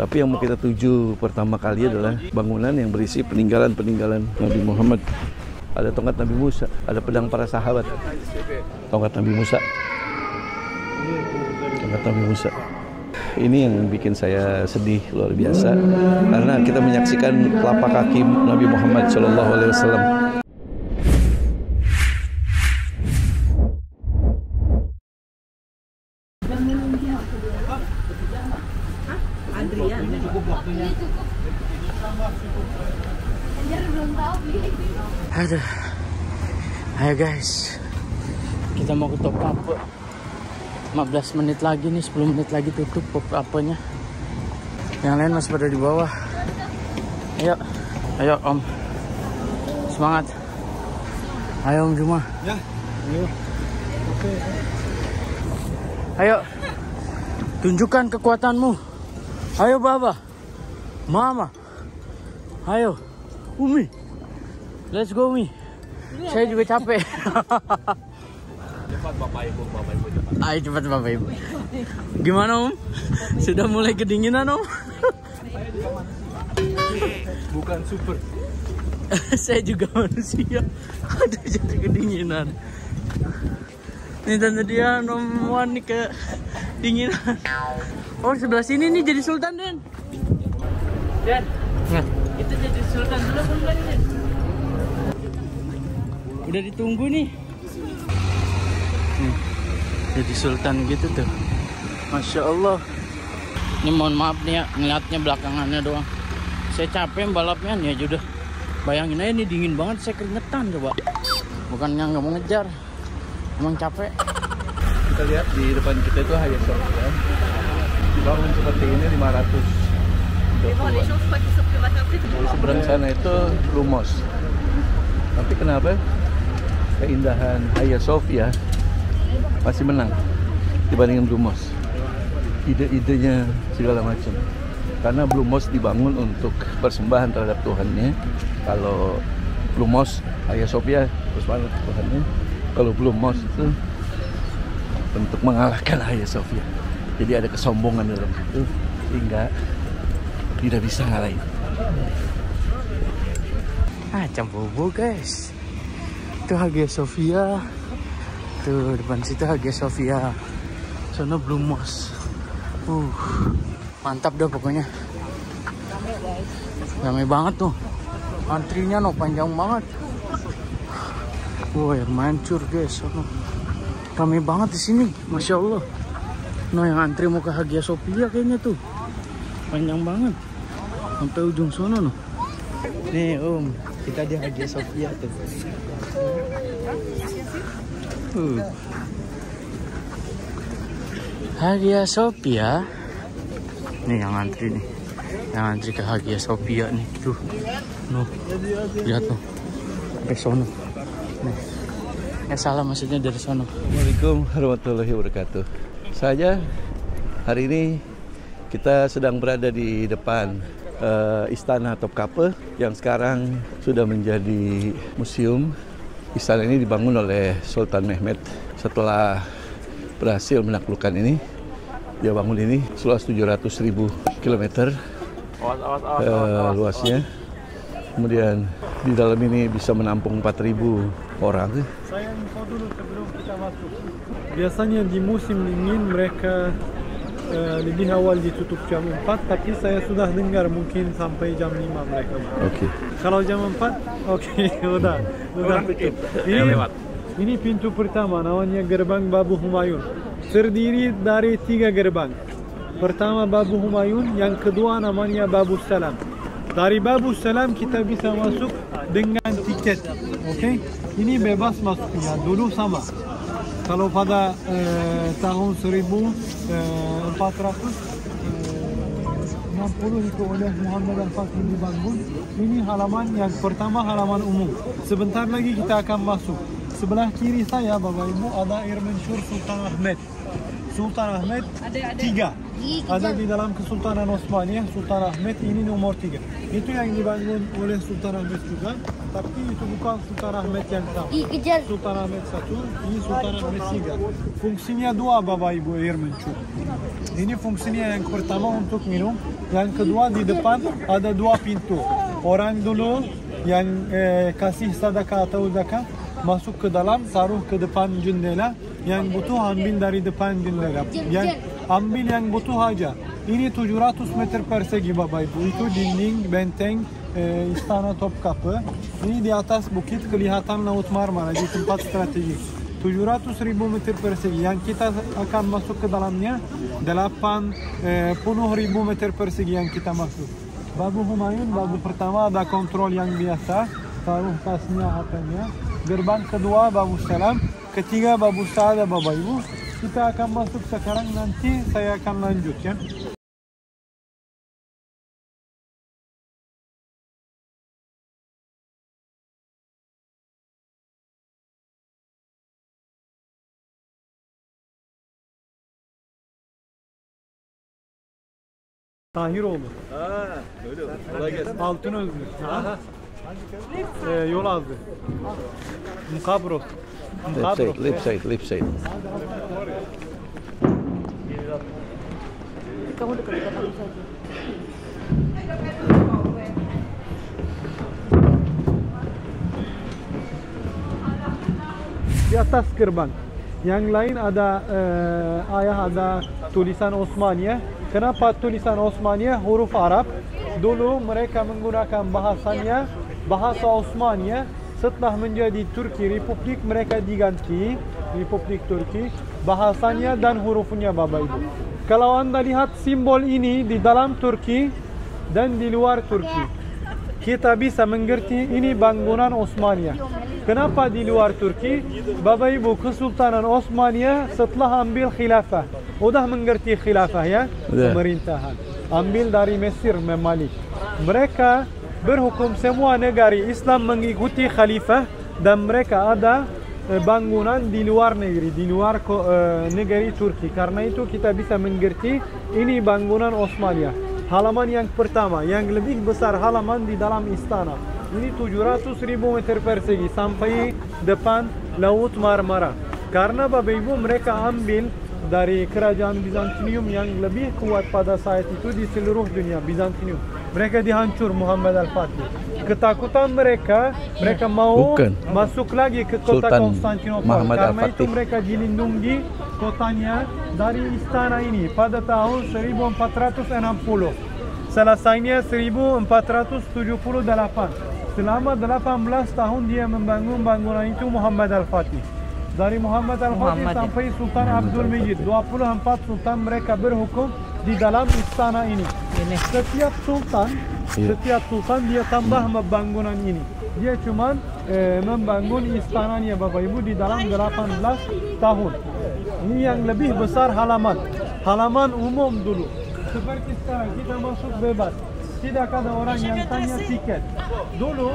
Tapi yang mau kita tuju pertama kali adalah bangunan yang berisi peninggalan-peninggalan Nabi Muhammad. Ada tongkat Nabi Musa, ada pedang para sahabat. Tongkat Nabi Musa. Tongkat Nabi Musa. Ini yang bikin saya sedih luar biasa karena kita menyaksikan telapak kaki Nabi Muhammad SAW. Aduh. Ayo guys, kita mau ke Top Apa. 15 menit lagi nih, 10 menit lagi tutup Top Apanya. Yang lain masih pada di bawah. Ayo, ayo Om, semangat. Ayo Om Juma. Ya, ayo. Oke. Ayo, tunjukkan kekuatanmu. Ayo Baba, Mama. Ayo, Umi. Let's go Umi. Saya juga capek. Cepat Bapak Ibu cepat. Ayo cepat Bapak Ibu. Gimana Om? Sudah mulai kedinginan Om? Bukan super. Saya juga manusia. Aduh jadi kedinginan. Ini tante dia Om Wan nih kedinginan. Oh sebelah sini nih jadi sultan Den. Den. Nah. Kita jadi sultan dulu kan Den? Udah ditunggu nih. Nih, jadi sultan gitu tuh. Masya Allah. Ini mohon maaf nih ya, ngeliatnya belakangannya doang. Saya capek balapnya nih aja udah. Bayangin aja ini dingin banget, saya keringetan coba. Bukannya nggak mau ngejar, emang capek. Kita lihat di depan kita itu Hagia Sophia. Dibangun seperti ini 500. Di seberang sana itu Lumos. Tapi kenapa keindahan Hagia Sophia masih menang dibandingkan Blue Mosque? Ide-idenya segala macam. Karena Blue Mosque dibangun untuk persembahan terhadap Tuhannya. Kalau Blue Mosque, Hagia Sophia persembahan terhadap Tuhannya. Kalau Blue Mosque itu untuk mengalahkan Hagia Sophia. Jadi ada kesombongan dalam situ sehingga tidak bisa ngalahin. Cambobo guys. Itu Hagia Sophia. Tuh depan situ Hagia Sophia. Sana Blue Mosque. Mantap dah pokoknya. Ramai banget tuh. Antrinya panjang banget. Wah, yang mancur guys. Ramai banget di sini. Masya Allah. Yang antri mau ke Hagia Sophia kayaknya tuh. Panjang banget. Sampai ujung sono noh. Nih Om, kita di Hagia Sophia tuh. Hagia Sophia. Nih yang antri nih. Yang antri ke Hagia Sophia nih. Tuh. Noh. Lihat noh. Sampai sono. Nih. Salah maksudnya dari sono. Assalamualaikum warahmatullahi wabarakatuh. Saya hari ini kita sedang berada di depan Istana Topkapi yang sekarang sudah menjadi museum. Istana ini dibangun oleh Sultan Mehmed setelah berhasil menaklukkan ini. Dia bangun ini seluas 700.000 kilometer luasnya. Kemudian di dalam ini bisa menampung 4.000 orang. Saya info dulu sebelum kita masuk. Biasanya di musim dingin mereka lebih awal ditutup jam 4, tapi saya sudah dengar mungkin sampai jam 5 mereka. Oke. Kalau jam 4, udah tutup. Ini pintu pertama, namanya gerbang Babu Humayun. Terdiri dari 3 gerbang. Pertama Babu Humayun, yang kedua namanya Babu Salam. Dari Babu Salam kita bisa masuk dengan tiket, oke? Ini bebas masuknya, dulu sama. Kalau pada tahun 1460 itu oleh Muhammad Al-Fatih dibangun. Ini halaman yang pertama, halaman umum. Sebentar lagi kita akan masuk. Sebelah kiri saya, Bapak Ibu, ada air mancur Sultan Ahmed. Sultan Ahmed 3. Ada di dalam Kesultanan Osmaniyah, Sultan Ahmed ini nomor 3. Itu yang dibangun oleh Sultan Ahmed juga, tapi itu bukan Sultan Ahmed yang pertama. Sultan Ahmed 1, ini Sultan Ahmed 3. Fungsinya 2 Bapak Ibu air mancur. Ini fungsinya yang pertama untuk minum, Yang kedua di depan ada 2 pintu. Orang dulu yang kasih sedekah atau zakat masuk ke dalam, taruh ke depan jendela. Yang butuh ambil dari depan jendela. Yang ambil yang butuh aja. Ini 700 meter persegi Bapak Ibu. Itu dinding benteng Istana Topkapı. Ini di atas bukit kelihatan Laut Marmara di tempat strategis. 700.000 meter persegi. Yang kita akan masuk ke dalamnya 80.000 meter persegi yang kita masuk. Babu Humayun, babu pertama ada kontrol yang biasa, taruh tasnya apanya. Gerbang kedua Babu Salam, ketiga Babu Saada Bapak Ibu. Kita akan masuk sekarang, nanti saya akan lanjut ya. Tahiroğlu. Öyle. Kolay gelsin. Altınözlü. Yol azdı. Mukabros. Left side. Kamu dekat-dekat aku saja. Di atas gerbang. Yang lain ada ada tulisan Osmaniye. Kenapa tulisan Osmaniye? Huruf Arab. Dulu mereka menggunakan bahasanya bahasa Osmaniye. Setelah menjadi Turki Republik, mereka diganti Republik Turki bahasanya dan hurufnya Bapak Ibu. Kalau Anda lihat simbol ini di dalam Turki dan di luar Turki, kita bisa mengerti ini bangunan Osmaniye. Kenapa di luar Turki? Bapak Ibu, Kesultanan Osmaniye setelah ambil khilafah. Udah mengerti khilafah ya? Pemerintahan. Ambil dari Mesir, Memalik. Mereka berhukum semua negara Islam mengikuti khalifah, dan mereka ada bangunan di luar negeri, di luar negeri Turki. Karena itu kita bisa mengerti ini bangunan Osmaniye. Halaman yang pertama, yang lebih besar halaman di dalam istana. Ini 700.000 meter persegi sampai depan Laut Marmara. Karena Bapak Ibu mereka ambil dari kerajaan Bizantium yang lebih kuat pada saat itu di seluruh dunia, Bizantium. Mereka dihancur Muhammad Al-Fatih. Ketakutan mereka mau masuk lagi ke kota Konstantinopel. Karena itu mereka dilindungi kotanya dari istana ini pada tahun 1460. Selesainya 1478. Selama 18 tahun dia membangun bangunan itu Muhammad Al-Fatih. Dari Muhammad Al-Fatih sampai Sultan Abdul Majid, 24 sultan mereka berhukum di dalam istana ini. Setiap sultan dia tambah bangunan ini. Dia cuma membangun istananya Bapak Ibu di dalam 18 tahun. Ini yang lebih besar halaman umum dulu. Seperti sekarang kita masuk bebas. Tidak ada orang yang tanya tiket. Dulu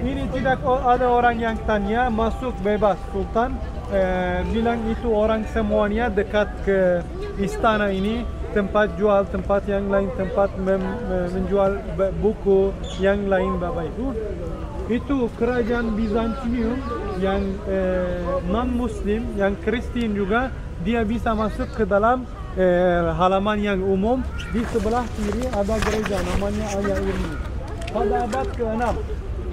ini tidak ada orang yang tanya, masuk bebas. Sultan bilang itu orang semuanya dekat ke istana ini, tempat jual, tempat yang lain, tempat menjual buku yang lain Bapak Ibu. Itu kerajaan Bizantium yang non-Muslim, yang Kristen juga, dia bisa masuk ke dalam halaman yang umum. Di sebelah kiri ada gereja namanya Ayah Irini. Pada abad ke-6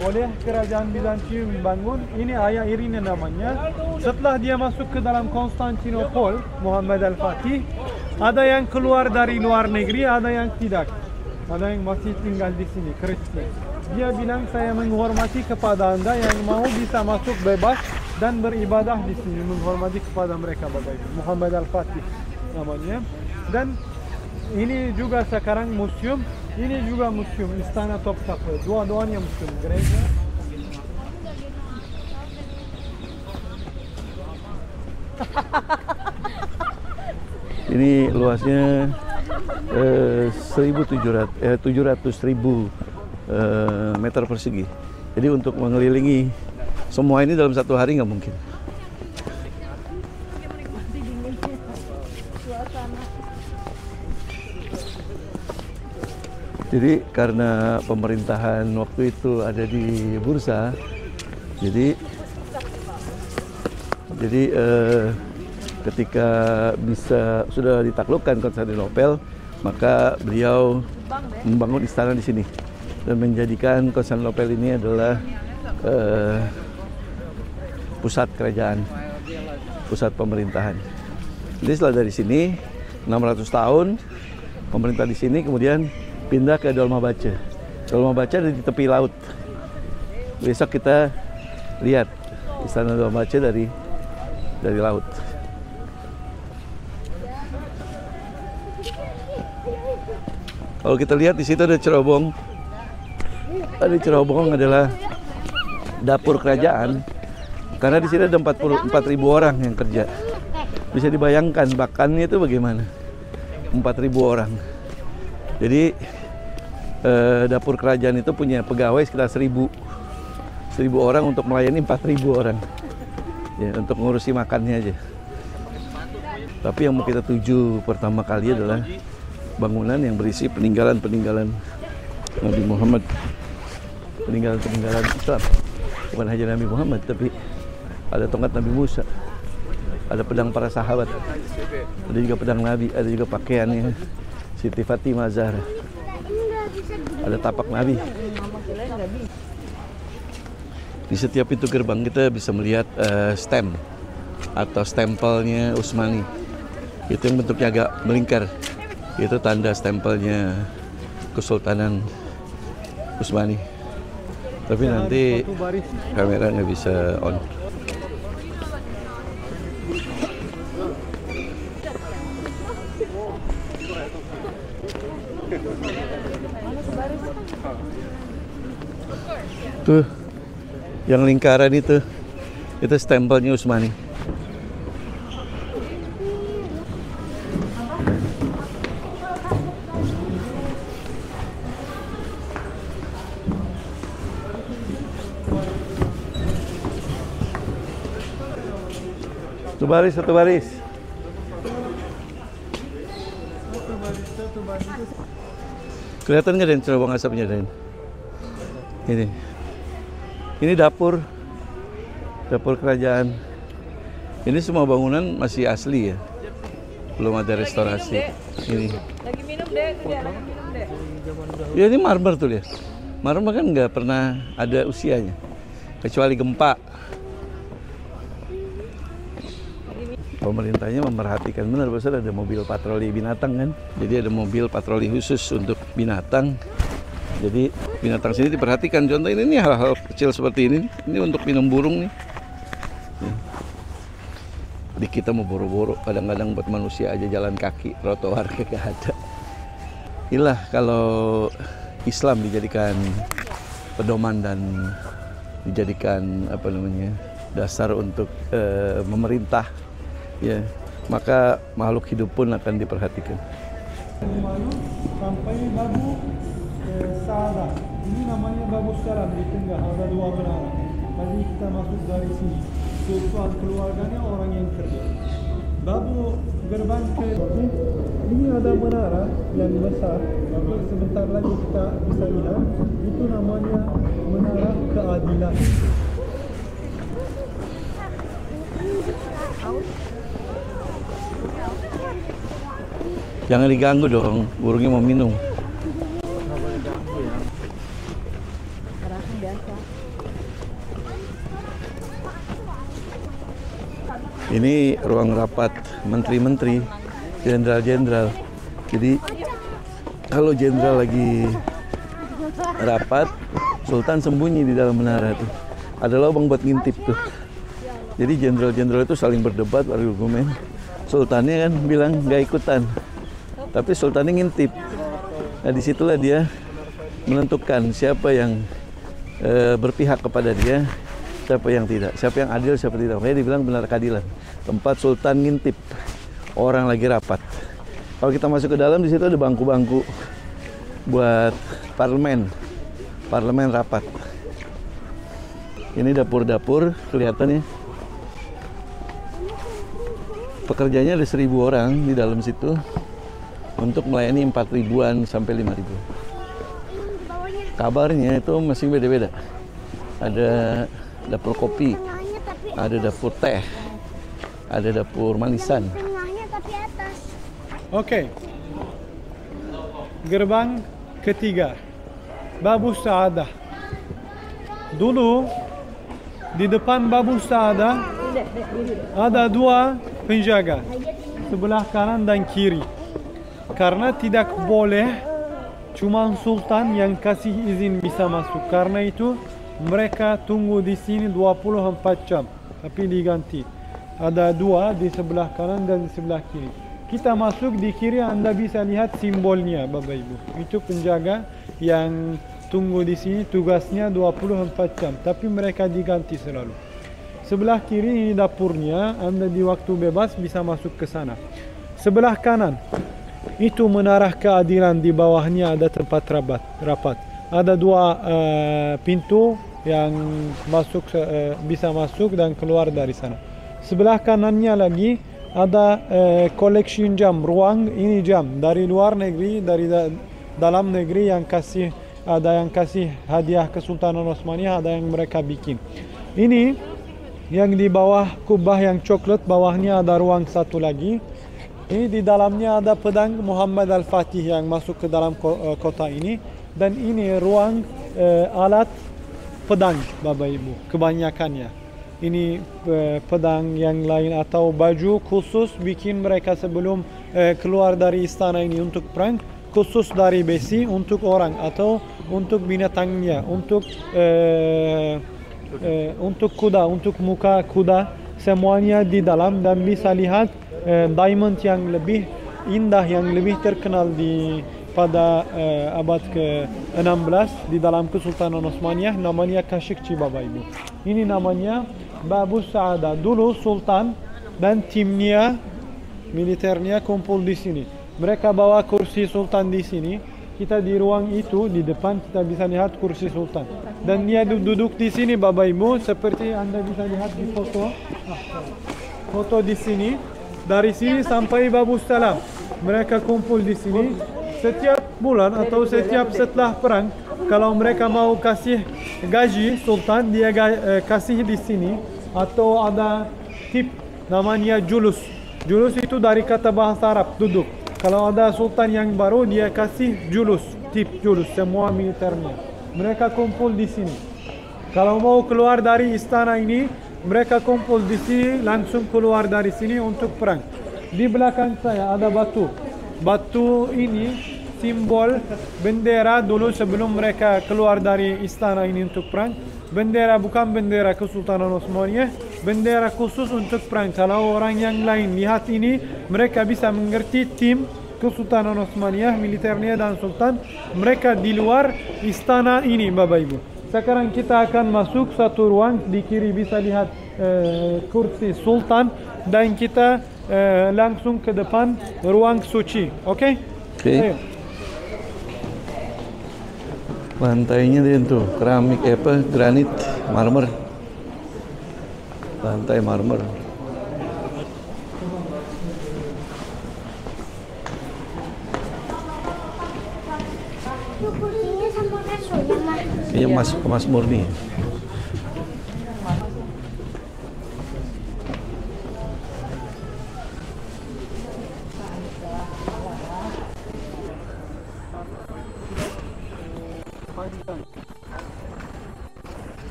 oleh kerajaan Bizantium dibangun. Ini Ayah Irini namanya. Setelah dia masuk ke dalam Konstantinopel, Muhammad Al-Fatih, ada yang keluar dari luar negeri, ada yang tidak. Ada yang masih tinggal di sini, Kristen. Dia bilang, saya menghormati kepada Anda, yang mau bisa masuk bebas dan beribadah di sini, menghormati kepada mereka Bapak Ibu. Muhammad Al-Fatih namanya. Dan ini juga sekarang museum. Ini juga museum Istana Topkapı. Dua-duanya museum, gereja. Ini luasnya 700.000 meter persegi. Jadi untuk mengelilingi semua ini dalam satu hari nggak mungkin. Jadi karena pemerintahan waktu itu ada di bursa, jadi ketika sudah ditaklukkan Konstantinopel, maka beliau membangun istana di sini dan menjadikan Konstantinopel ini adalah pusat kerajaan, pusat pemerintahan. Jadi setelah dari sini 600 tahun pemerintah di sini, kemudian pindah ke Dolmabahce. Dolmabahce ada di tepi laut. Besok kita lihat istana Dolmabahce dari laut. Kalau kita lihat di situ ada cerobong. Ada cerobong adalah dapur kerajaan. Karena di sini ada 44.000 orang yang kerja. Bisa dibayangkan bakannya itu bagaimana? 4.000 orang. Jadi dapur kerajaan itu punya pegawai sekitar 1.000 orang untuk melayani 4.000 orang. Ya, untuk ngurusi makannya aja. Tapi yang mau kita tuju pertama kali adalah bangunan yang berisi peninggalan-peninggalan Nabi Muhammad, peninggalan-peninggalan Islam. Bukan hanya Nabi Muhammad, tapi ada tongkat Nabi Musa, ada pedang para sahabat, ada juga pedang Nabi, ada juga pakaiannya Siti Fatimah Zahra, ada tapak Nabi. Di setiap pintu gerbang kita bisa melihat stem atau stempelnya Utsmani. Itu yang bentuknya agak melingkar. Itu tanda stempelnya Kesultanan Utsmani. Tapi nanti kamera nggak bisa on. Tuh, yang lingkaran itu stempelnya Utsmani. Satu baris. Kelihatan nggak Den cerobong asapnya Den? Ini dapur kerajaan. Ini semua bangunan masih asli ya, belum ada restorasi. Ini. Lagi minum deh, lagi minum deh. Ya ini marmer tuh ya. Marmer kan nggak pernah ada usianya, kecuali gempa. Pemerintahnya memerhatikan benar, besar ada mobil patroli binatang kan. Jadi ada mobil patroli khusus untuk binatang. Jadi binatang sini diperhatikan. Contoh ini hal-hal kecil seperti ini untuk minum burung nih. Di kita mau boro-boro, kadang-kadang buat manusia aja jalan kaki, trotoar kagak ada. Inilah kalau Islam dijadikan pedoman dan dijadikan dasar untuk memerintah. Ya, maka makhluk hidup pun akan diperhatikan. Sampai Babu Saada. Ini namanya Babu Salam di tengah, ada dua menara. Tadi kita masuk dari sini. Sultan keluarganya orang yang kerja. Babu gerbang ke ini ada menara yang besar. Tapi sebentar lagi kita bisa lihat. Itu namanya Menara Keadilan. Jangan diganggu dong, burungnya mau minum. Ini ruang rapat menteri-menteri, jenderal-jenderal. Jadi kalau jenderal lagi rapat, Sultan sembunyi di dalam menara tuh. Ada lubang buat ngintip tuh. Jadi jenderal-jenderal itu saling berdebat, berargumen. Sultannya kan bilang nggak ikutan. Tapi Sultannya ngintip. Nah disitulah dia menentukan siapa yang berpihak kepada dia, siapa yang tidak, siapa yang adil, siapa tidak. Makanya dibilang benar keadilan. Tempat Sultan ngintip, orang lagi rapat. Kalau kita masuk ke dalam, di situ ada bangku-bangku buat parlemen rapat. Ini dapur-dapur kelihatannya. Pekerjanya ada 1.000 orang di dalam situ. Untuk melayani 4.000-an sampai 5.000. Kabarnya itu masih beda-beda. Ada dapur kopi, ada dapur teh, ada dapur manisan. Oke. Gerbang ketiga, Babu Sa'adah. Dulu di depan Babu Sa'adah ada dua penjaga, sebelah kanan dan kiri. Karena tidak boleh cuma sultan yang kasih izin bisa masuk. Karena itu mereka tunggu di sini 24 jam. Tapi diganti. Ada dua di sebelah kanan dan di sebelah kiri. Kita masuk di kiri, Anda bisa lihat simbolnya, Bapak Ibu. Itu penjaga yang tunggu di sini, tugasnya 24 jam. Tapi mereka diganti selalu. Sebelah kiri ini dapurnya, Anda di waktu bebas bisa masuk ke sana. Sebelah kanan itu menarah keadilan, di bawahnya ada tempat rapat. Ada dua pintu yang masuk, bisa masuk dan keluar dari sana. Sebelah kanannya lagi ada collection jam, ruang ini jam dari luar negeri, dari dalam negeri yang kasih, ada yang kasih hadiah Kesultanan Osmaniyah, ada yang mereka bikin. Ini yang di bawah kubah yang coklat, bawahnya ada ruang satu lagi. Ini di dalamnya ada pedang Muhammad Al-Fatih yang masuk ke dalam kota ini. Dan ini ruang alat pedang, Bapak Ibu, kebanyakannya. Ini pedang yang lain atau baju khusus bikin mereka sebelum keluar dari istana ini untuk perang. Khusus dari besi untuk orang atau untuk binatangnya, untuk kuda, untuk muka kuda, semuanya di dalam. Dan bisa lihat diamond yang lebih indah, yang lebih terkenal pada abad ke-16 di dalam Kesultanan Osmaniyah, namanya Kasyikçi, Bapak Ibu. Ini namanya Babu Sa'adah. Dulu sultan dan timnya, militernya kumpul di sini. Mereka bawa kursi sultan di sini. Kita di ruang itu di depan kita bisa lihat kursi sultan. Dan dia duduk di sini, Bapak Ibu, seperti Anda bisa lihat di foto. Foto di sini. Dari sini sampai Babu Salam. Mereka kumpul di sini. Setiap bulan atau setiap setelah perang, kalau mereka mau kasih gaji sultan, dia kasih di sini. Atau ada tip namanya julus. Julus itu dari kata bahasa Arab, duduk. Kalau ada sultan yang baru, dia kasih julus, tip julus, semua militernya. Mereka kumpul di sini. Kalau mau keluar dari istana ini, mereka kumpul di sini, langsung keluar dari sini untuk perang. Di belakang saya ada batu. Batu ini simbol bendera dulu sebelum mereka keluar dari istana ini untuk perang. Bendera bukan bendera Kesultanan Osmaniyah, bendera khusus untuk perang. Kalau orang yang lain lihat ini, mereka bisa mengerti tim Kesultanan Osmaniyah, militernya dan sultan. Mereka di luar istana ini, Bapak Ibu. Sekarang kita akan masuk satu ruang. Di kiri bisa lihat kursi sultan. Dan kita langsung ke depan ruang suci. Oke? Oke. Lantainya itu keramik, granit, marmer. Lantai marmer. Kayaknya emas murni.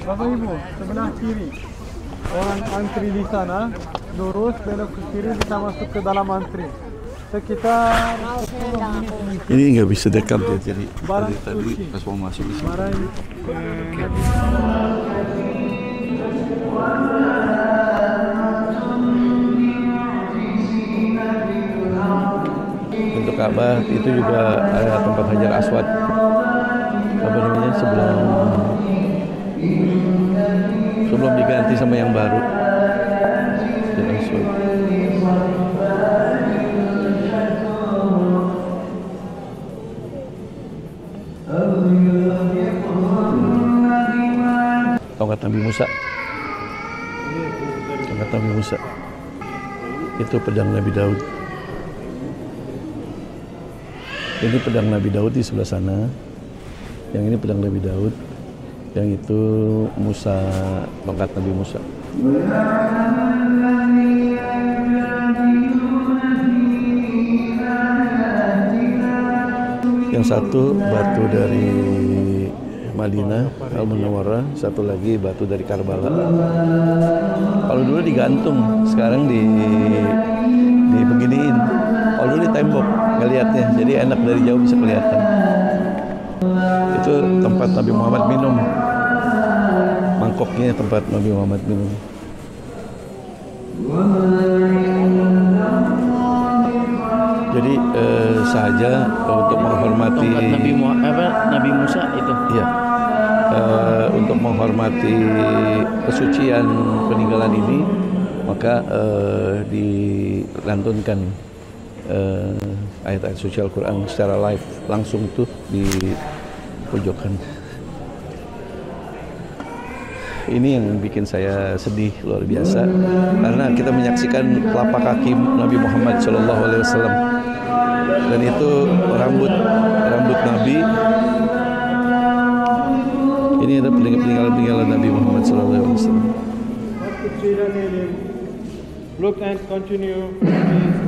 Bapak Ibu, sebelah kiri orang antri di sana, lurus belok ke kiri kita masuk ke dalam antri. Sekitar 10 menit. Ini nggak bisa dekat ya, jadi tadi pas mau masuk di sini. Untuk Ka'bah itu juga ada tempat Hajar Aswad. Apa namanya, sebelum diganti sama yang baru. Hajar Aswad. Tongkat Nabi Musa. Tongkat Nabi Musa. Itu pedang Nabi Daud. Ini pedang Nabi Daud di sebelah sana. Yang ini pedang Nabi Daud. Yang itu Musa, tongkat Nabi Musa. Yang satu batu dari Madinah Al-Munawwarah, satu lagi batu dari Karbala. Kalau dulu digantung, sekarang dibeginiin. Kalau dulu di tembok ngelihatnya, jadi enak dari jauh bisa kelihatan. Itu tempat Nabi Muhammad minum. Mangkoknya tempat Nabi Muhammad minum. Jadi saja untuk menghormati Nabi Musa itu. Iya. Untuk menghormati kesucian peninggalan ini, maka dilantunkan ayat-ayat suci Al-Quran secara live langsung tuh di pojokan. Ini yang bikin saya sedih luar biasa, karena kita menyaksikan telapak kaki Nabi Muhammad SAW, dan itu rambut Nabi. Ini ada peninggalan Nabi Muhammad SAW. Look and continue.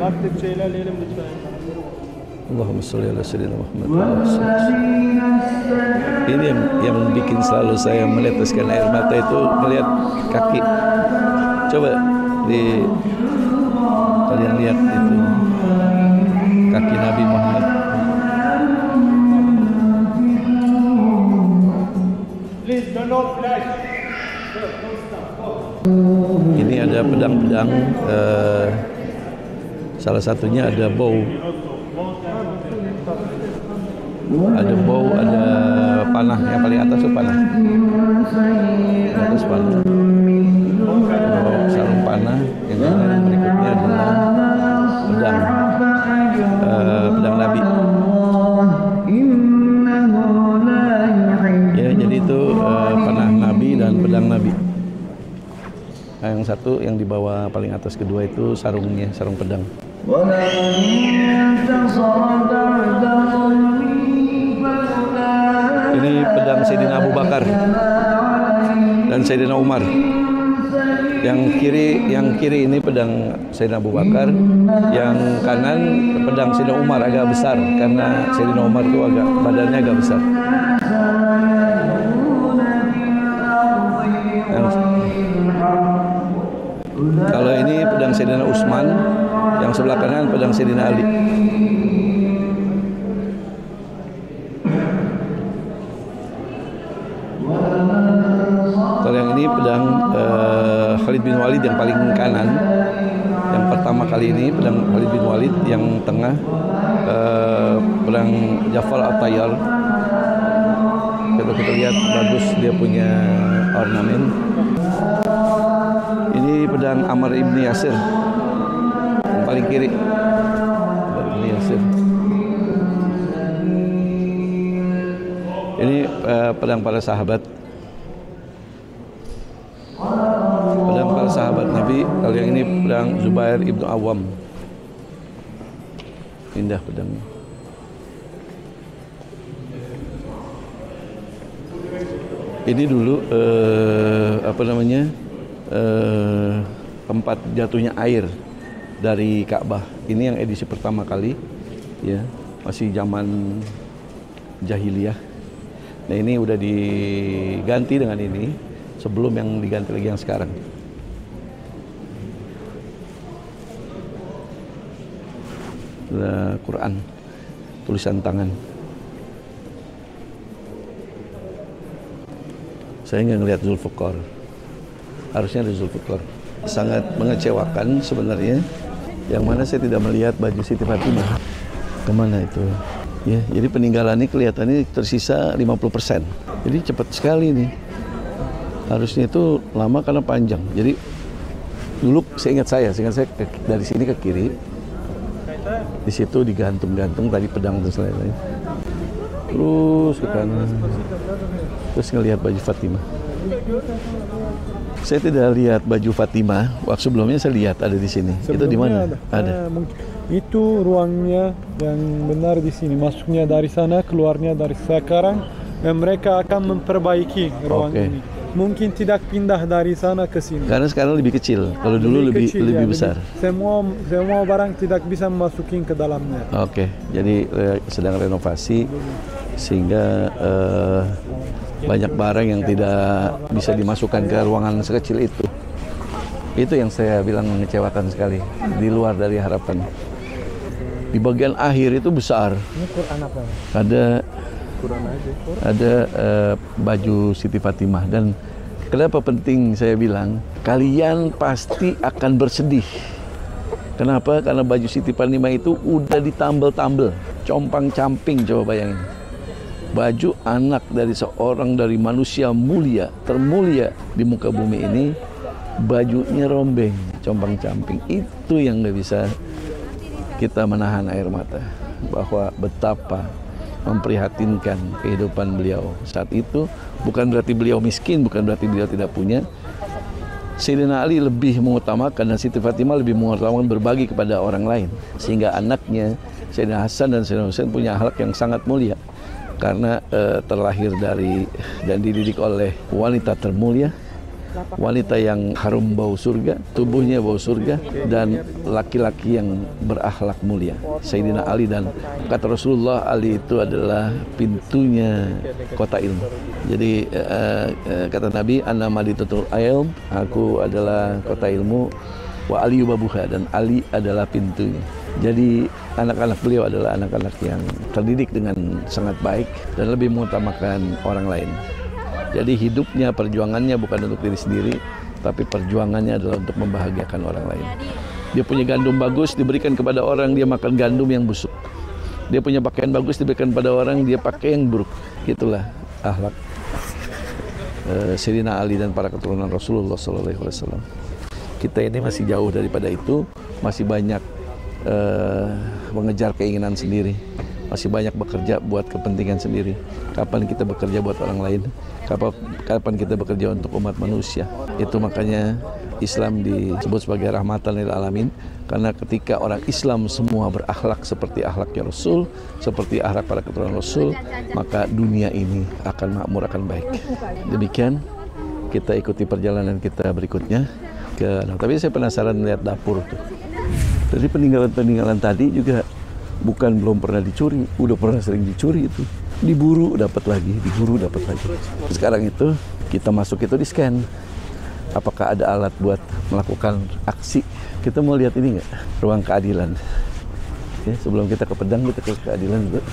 Vakti çeyleyelim lütfen. Allahumma sholli ala sayyidina Muhammad. Ini yang bikin selalu saya meneteskan air mata itu melihat kaki. Coba kalian lihat itu kaki Nabi Muhammad. Please do not flash. Ini ada pedang-pedang, salah satunya ada bow. Ada bow, ada panah, yang paling atas itu panah. Atas panah. Sarung panah, yang berikutnya adalah pedang. Pedang Nabi. Ya, jadi itu panah Nabi dan pedang Nabi. Nah, yang satu yang di bawah paling atas kedua itu sarungnya, sarung pedang. Ini pedang Sayyidina Abu Bakar dan Sayyidina Umar. Yang kiri ini pedang Sayyidina Abu Bakar, yang kanan pedang Sayyidina Umar agak besar karena Sayyidina Umar itu badannya agak besar. Kalau ini pedang Sayyidina Utsman, yang sebelah kanan pedang Sayyidina Ali. Kalau yang ini pedang Khalid bin Walid yang paling kanan. Yang pertama kali ini pedang Khalid bin Walid, yang tengah pedang Jafar At-Tayyar. Kalau kita lihat bagus dia punya ornamen. Ini pedang Ammar ibn Yasir yang paling kiri. Ammar ibn Yasir. Ini pedang para sahabat. Pedang para sahabat Nabi. Kalau yang ini pedang Zubair ibn Awam. Indah pedangnya. Ini dulu tempat jatuhnya air dari Ka'bah. Ini yang edisi pertama kali, ya, masih zaman jahiliyah. Nah, ini udah diganti dengan ini sebelum yang diganti lagi yang sekarang. Quran, tulisan tangan. Saya nggak ngelihat Zulfikar. Harusnya ada Zulfikar. Sangat mengecewakan sebenarnya. Yang mana saya tidak melihat baju Siti Fatimah. Kemana itu? Ya, jadi peninggalan ini kelihatannya tersisa 50%. Jadi cepat sekali nih. Harusnya itu lama karena panjang. Jadi dulu seingat saya dari sini ke kiri. Di situ digantung-gantung tadi pedang dan lain-lain. Terus ke kanan. Terus ngelihat baju Fatimah. Saya tidak lihat baju Fatimah. Waktu sebelumnya saya lihat ada di sini. Itu di mana? Ada. Itu ruangnya yang benar di sini. Masuknya dari sana, keluarnya dari sekarang. Dan mereka akan memperbaiki ruang ini. mungkin tidak pindah dari sana ke sini. Karena sekarang lebih kecil. Kalau dulu lebih kecil, ya, besar. Semua barang tidak bisa masukin ke dalamnya. Oke, jadi sedang renovasi sehingga banyak barang yang tidak bisa dimasukkan ke ruangan sekecil itu. Itu yang saya bilang mengecewakan sekali, di luar dari harapan. Di bagian akhir itu besar. Ini Quran apa? Ada baju Siti Fatimah. Dan kenapa penting saya bilang, kalian pasti akan bersedih. Kenapa? Karena baju Siti Fatimah itu udah ditambel-tambel, compang-camping, coba bayangin. Baju anak dari manusia mulia, termulia di muka bumi ini, bajunya rombeng, compang-camping. Itu yang nggak bisa kita menahan air mata, bahwa betapa memprihatinkan kehidupan beliau saat itu. Bukan berarti beliau miskin, bukan berarti beliau tidak punya. Sayyidina Ali lebih mengutamakan dan Siti Fatimah lebih mengutamakan berbagi kepada orang lain, sehingga anaknya Sayyidina Hasan dan Sayyidina Husain punya akhlak yang sangat mulia karena terlahir dari dan dididik oleh wanita termulia, wanita yang harum bau surga, tubuhnya bau surga, dan laki-laki yang berakhlak mulia, Sayyidina Ali. Dan kata Rasulullah, Ali itu adalah pintunya kota ilmu. Jadi kata Nabi, ana madinatul ilm, aku adalah kota ilmu, wa aliyu babuha, dan Ali adalah pintunya. Jadi anak-anak beliau adalah anak-anak yang terdidik dengan sangat baik dan lebih mengutamakan orang lain. Jadi hidupnya, perjuangannya bukan untuk diri sendiri, tapi perjuangannya adalah untuk membahagiakan orang lain. Dia punya gandum bagus, diberikan kepada orang, dia makan gandum yang busuk. Dia punya pakaian bagus, diberikan kepada orang, dia pakai yang buruk. Itulah akhlak Sayyidina Ali dan para keturunan Rasulullah SAW. Kita ini masih jauh daripada itu, masih banyak mengejar keinginan sendiri, masih banyak bekerja buat kepentingan sendiri. Kapan kita bekerja buat orang lain? Kapan kita bekerja untuk umat manusia? Itu makanya Islam disebut sebagai rahmatan lil alamin, karena ketika orang Islam semua berakhlak seperti akhlaknya Rasul, seperti akhlak para keturunan Rasul, maka dunia ini akan makmur, akan baik. Demikian kita ikuti perjalanan kita berikutnya tapi saya penasaran melihat dapur tuh. Jadi peninggalan tadi juga belum pernah dicuri, udah pernah sering dicuri itu. Diburu dapat lagi, diburu dapat lagi. Sekarang itu kita masuk itu di scan. Apakah ada alat buat melakukan aksi? Kita mau lihat ini nggak? Ruang keadilan. Ya, sebelum kita ke Pedang, kita ke keadilan juga.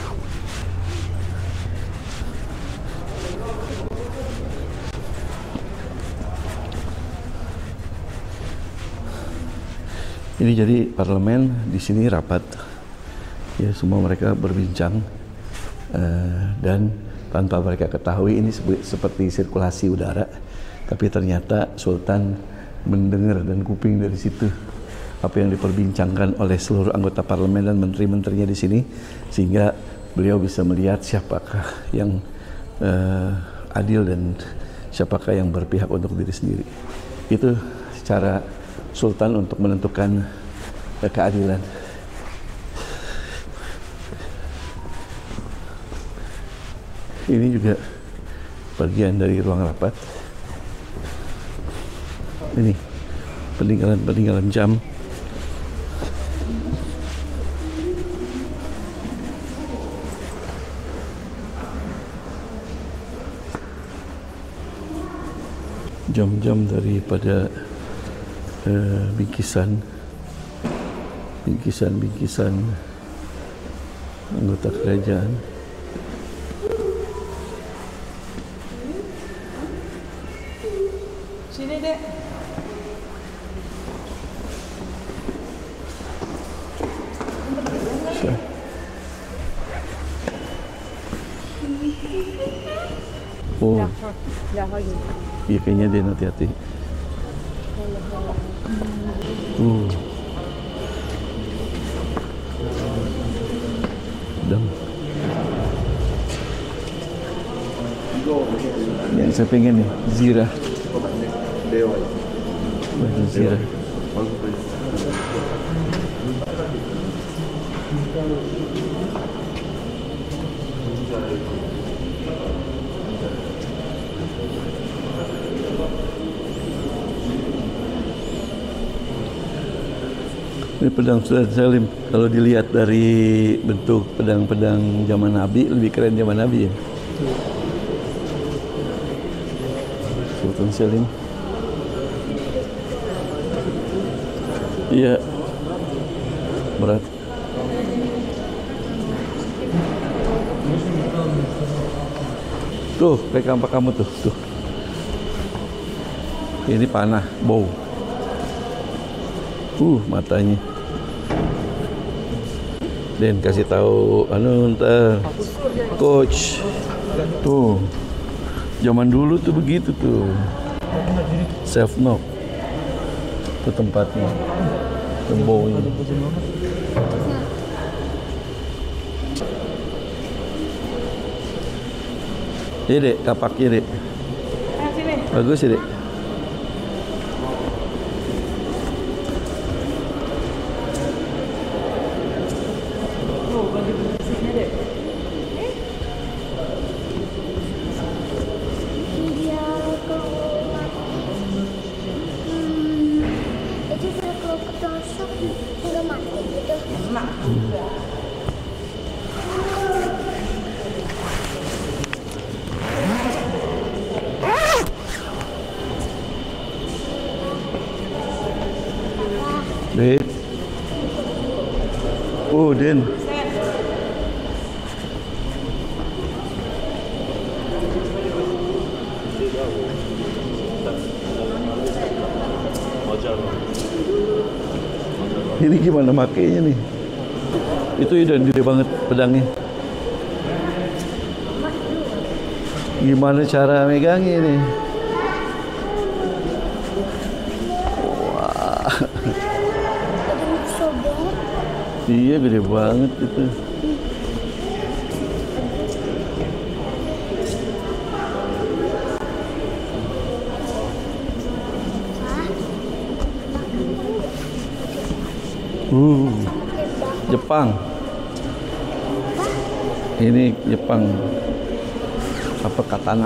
Ini jadi parlemen, di sini rapat. Ya, semua mereka berbincang dan tanpa mereka ketahui ini seperti sirkulasi udara, tapi ternyata Sultan mendengar dan kuping dari situ apa yang diperbincangkan oleh seluruh anggota parlemen dan menteri-menterinya di sini, sehingga beliau bisa melihat siapakah yang adil dan siapakah yang berpihak untuk diri sendiri. Itu cara Sultan untuk menentukan keadilan. Ini juga bagian dari ruang rapat. Ini peninggalan jam. Jam-jam daripada bingkisan anggota kerajaan. Sini dek. Oh, iya kayaknya dia hati-hati. Dam. Yang saya pengen nih, zirah. Baju zirah. Ini pedang Sultan Salim. Kalau dilihat dari bentuk pedang-pedang zaman Nabi, lebih keren zaman Nabi ya. Sultan Salim. Iya. Berat. Tuh, kayak kampak kamu tuh. Tuh. Ini panah, bow. Matanya. Dan kasih tahu ntar coach. Tuh. Zaman dulu tuh begitu tuh. Self knock. Itu tempatnya. Tembownya. Ini dek, kapaknya dek. Bagus ya dek. Dek. Den. Ini gimana makainya nih? Itu udah gede banget pedangnya. Gimana cara megangnya nih? Wah. Iya, gede banget itu. Jepang. Ini Jepang. Apa katana?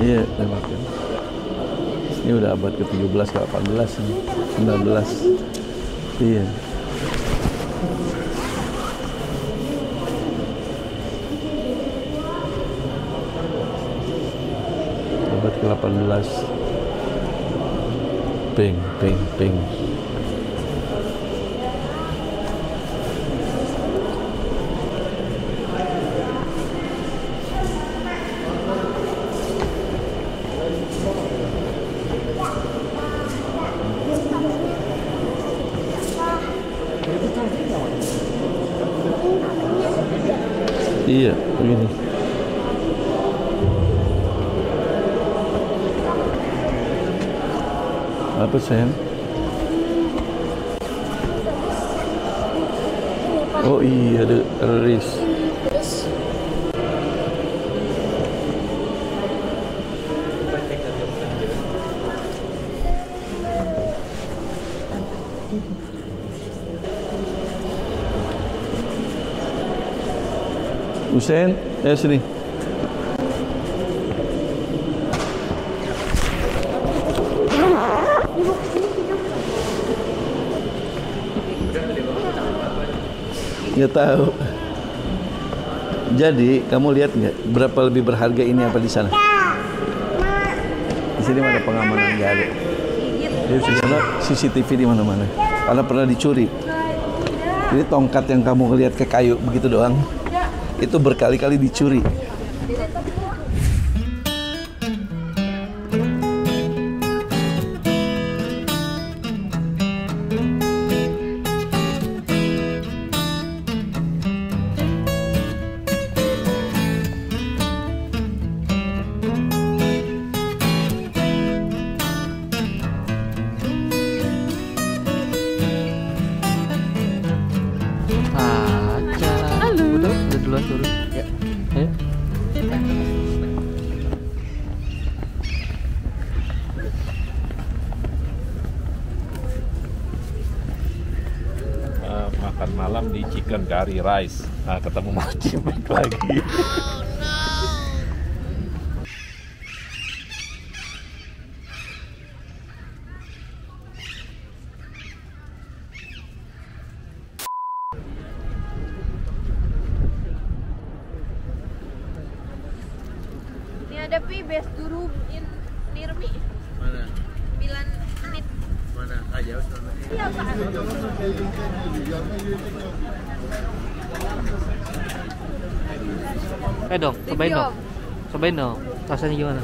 Iya, tembakan. Ini udah abad ke-17 ke 18 ini. 19. Iya. Abad ke-18. Ping. Iya, begini. Apa sayang? Oh iya, ada teroris. Hussein, sini. Nggak tahu. Jadi kamu lihat nggak berapa lebih berharga ini apa di sana? Di sini ada pengamanan nggak ada. Di sana CCTV di mana-mana. Karena pernah dicuri. Jadi tongkat yang kamu lihat ke kayu begitu doang. Itu berkali-kali dicuri. Turun. Ya. Ayo. Makan malam di chicken curry rice. Nah, ketemu Cimik lagi. Ada best duru in near me. Mana? 9 menit. Mana? Ah, jauh sana. Iya, Pak. Dong, cobain Review. dong. Cobain dong. Rasanya gimana?